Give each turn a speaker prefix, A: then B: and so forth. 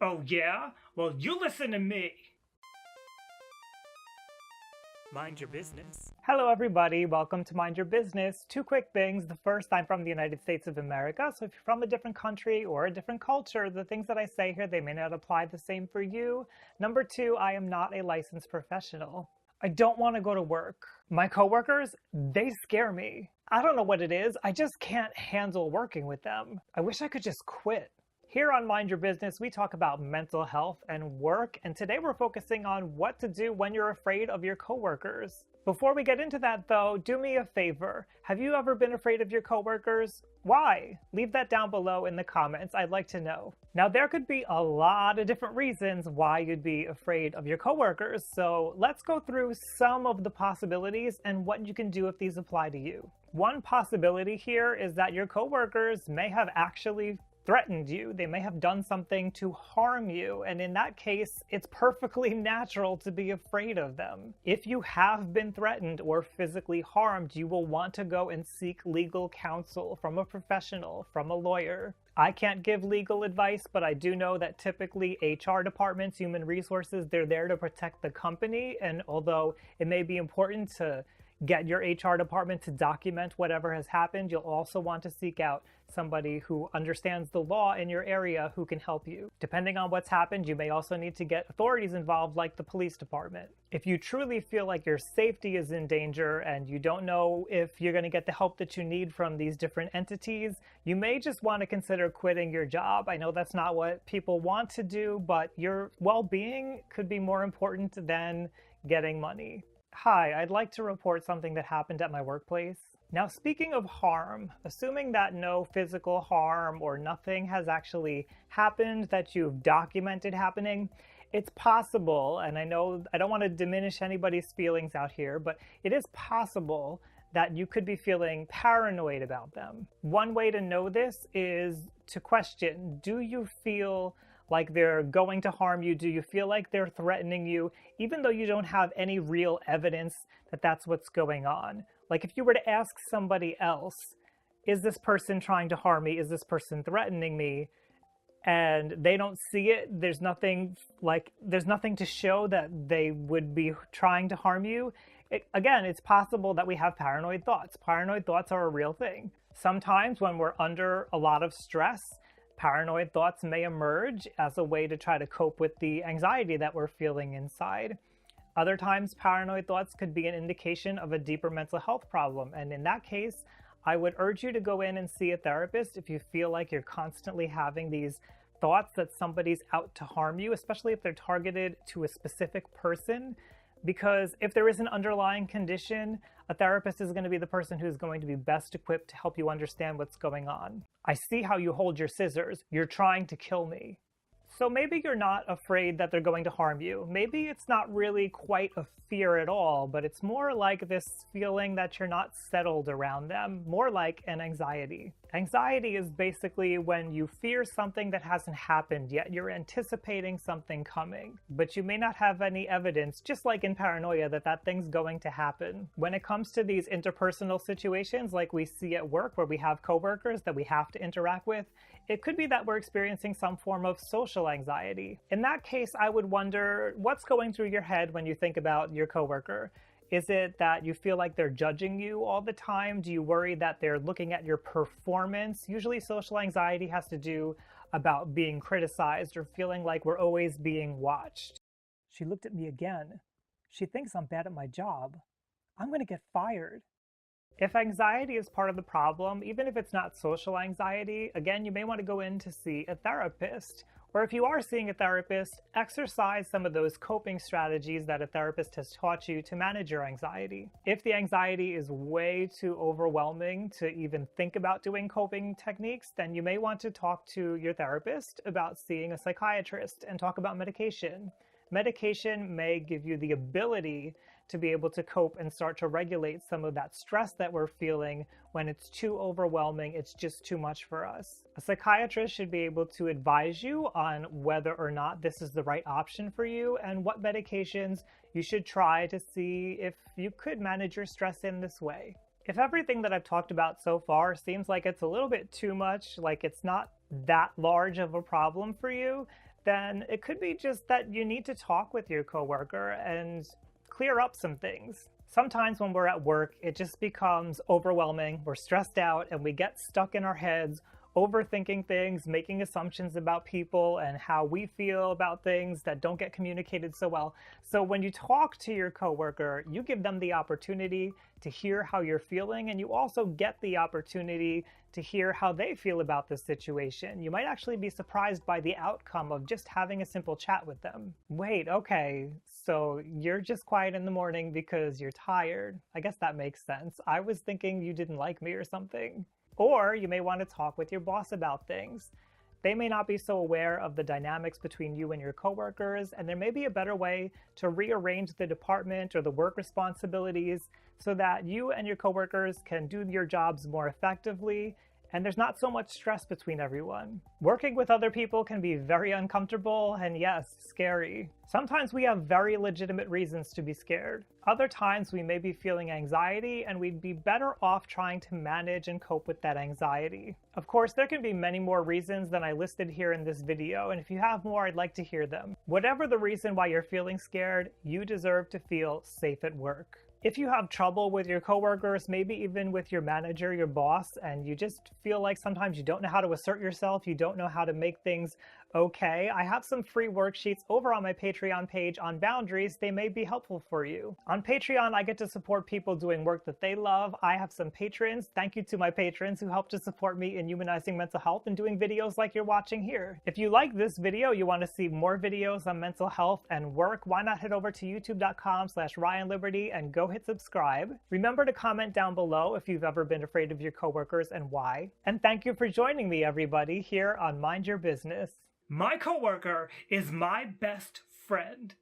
A: Oh yeah? Well, you listen to me.
B: Mind your business.
C: Hello everybody, welcome to Mind Your Business. Two quick things. The first, I'm from the United States of America, so if you're from a different country or a different culture, the things that I say here, they may not apply the same for you. Number two, I am not a licensed professional. I don't want to go to work. My coworkers, they scare me. I don't know what it is, I just can't handle working with them. I wish I could just quit. Here on Mind Your Business, we talk about mental health and work, and today we're focusing on what to do when you're afraid of your coworkers. Before we get into that though, do me a favor. Have you ever been afraid of your coworkers? Why? Leave that down below in the comments. I'd like to know. Now, there could be a lot of different reasons why you'd be afraid of your coworkers, so let's go through some of the possibilities and what you can do if these apply to you. One possibility here is that your coworkers may have actually threatened you. They may have done something to harm you, and in that case, it's perfectly natural to be afraid of them. If you have been threatened or physically harmed, you will want to go and seek legal counsel from a professional, from a lawyer. I can't give legal advice, but I do know that typically HR departments, human resources, they're there to protect the company, and although it may be important to get your HR department to document whatever has happened, you'll also want to seek out somebody who understands the law in your area who can help you. Depending on what's happened, you may also need to get authorities involved like the police department. If you truly feel like your safety is in danger and you don't know if you're going to get the help that you need from these different entities, you may just want to consider quitting your job. I know that's not what people want to do, but your well-being could be more important than getting money. Hi, I'd like to report something that happened at my workplace. Now, speaking of harm, assuming that no physical harm or nothing has actually happened that you've documented happening, it's possible, and I know I don't want to diminish anybody's feelings out here, but it is possible that you could be feeling paranoid about them. One way to know this is to question, do you feel like they're going to harm you? Do you feel like they're threatening you, even though you don't have any real evidence that that's what's going on? Like if you were to ask somebody else, is this person trying to harm me? Is this person threatening me? And they don't see it, there's nothing to show that they would be trying to harm you. Again, it's possible that we have paranoid thoughts. Paranoid thoughts are a real thing. Sometimes when we're under a lot of stress, paranoid thoughts may emerge as a way to try to cope with the anxiety that we're feeling inside. Other times, paranoid thoughts could be an indication of a deeper mental health problem, and in that case, I would urge you to go in and see a therapist if you feel like you're constantly having these thoughts that somebody's out to harm you, especially if they're targeted to a specific person. Because if there is an underlying condition, a therapist is going to be the person who's going to be best equipped to help you understand what's going on. I see how you hold your scissors. You're trying to kill me. So maybe you're not afraid that they're going to harm you. Maybe it's not really quite a fear at all, but it's more like this feeling that you're not settled around them, more like an anxiety. Anxiety is basically when you fear something that hasn't happened yet. You're anticipating something coming, but you may not have any evidence, just like in paranoia, that that thing's going to happen. When it comes to these interpersonal situations like we see at work where we have coworkers that we have to interact with, it could be that we're experiencing some form of social anxiety. In that case, I would wonder what's going through your head when you think about your coworker. Is it that you feel like they're judging you all the time? Do you worry that they're looking at your performance? Usually social anxiety has to do about being criticized or feeling like we're always being watched. She looked at me again. She thinks I'm bad at my job. I'm going to get fired. If anxiety is part of the problem, even if it's not social anxiety, again, you may want to go in to see a therapist. Or if you are seeing a therapist, exercise some of those coping strategies that a therapist has taught you to manage your anxiety. If the anxiety is way too overwhelming to even think about doing coping techniques, then you may want to talk to your therapist about seeing a psychiatrist and talk about medication. Medication may give you the ability to be able to cope and start to regulate some of that stress that we're feeling when it's too overwhelming, it's just too much for us. A psychiatrist should be able to advise you on whether or not this is the right option for you and what medications you should try to see if you could manage your stress in this way. If everything that I've talked about so far seems like it's a little bit too much, like it's not that large of a problem for you, then it could be just that you need to talk with your coworker and clear up some things. Sometimes when we're at work, it just becomes overwhelming. We're stressed out and we get stuck in our heads, overthinking things, making assumptions about people and how we feel about things that don't get communicated so well. So when you talk to your coworker, you give them the opportunity to hear how you're feeling, and you also get the opportunity to hear how they feel about the situation. You might actually be surprised by the outcome of just having a simple chat with them. Wait, okay, so you're just quiet in the morning because you're tired. I guess that makes sense. I was thinking you didn't like me or something. Or you may want to talk with your boss about things. They may not be so aware of the dynamics between you and your coworkers, and there may be a better way to rearrange the department or the work responsibilities so that you and your coworkers can do your jobs more effectively, and there's not so much stress between everyone. Working with other people can be very uncomfortable and, yes, scary. Sometimes we have very legitimate reasons to be scared. Other times we may be feeling anxiety, and we'd be better off trying to manage and cope with that anxiety. Of course, there can be many more reasons than I listed here in this video, and if you have more, I'd like to hear them. Whatever the reason why you're feeling scared, you deserve to feel safe at work. If you have trouble with your coworkers, maybe even with your manager, your boss, and you just feel like sometimes you don't know how to assert yourself, you don't know how to make things okay, I have some free worksheets over on my Patreon page on boundaries. They may be helpful for you. On Patreon, I get to support people doing work that they love. I have some patrons. Thank you to my patrons who help to support me in humanizing mental health and doing videos like you're watching here. If you like this video, you want to see more videos on mental health and work, why not head over to youtube.com/RyanLiberty and go hit subscribe. Remember to comment down below if you've ever been afraid of your coworkers and why. And thank you for joining me, everybody, here on Mind Your Business.
A: My coworker is my best friend.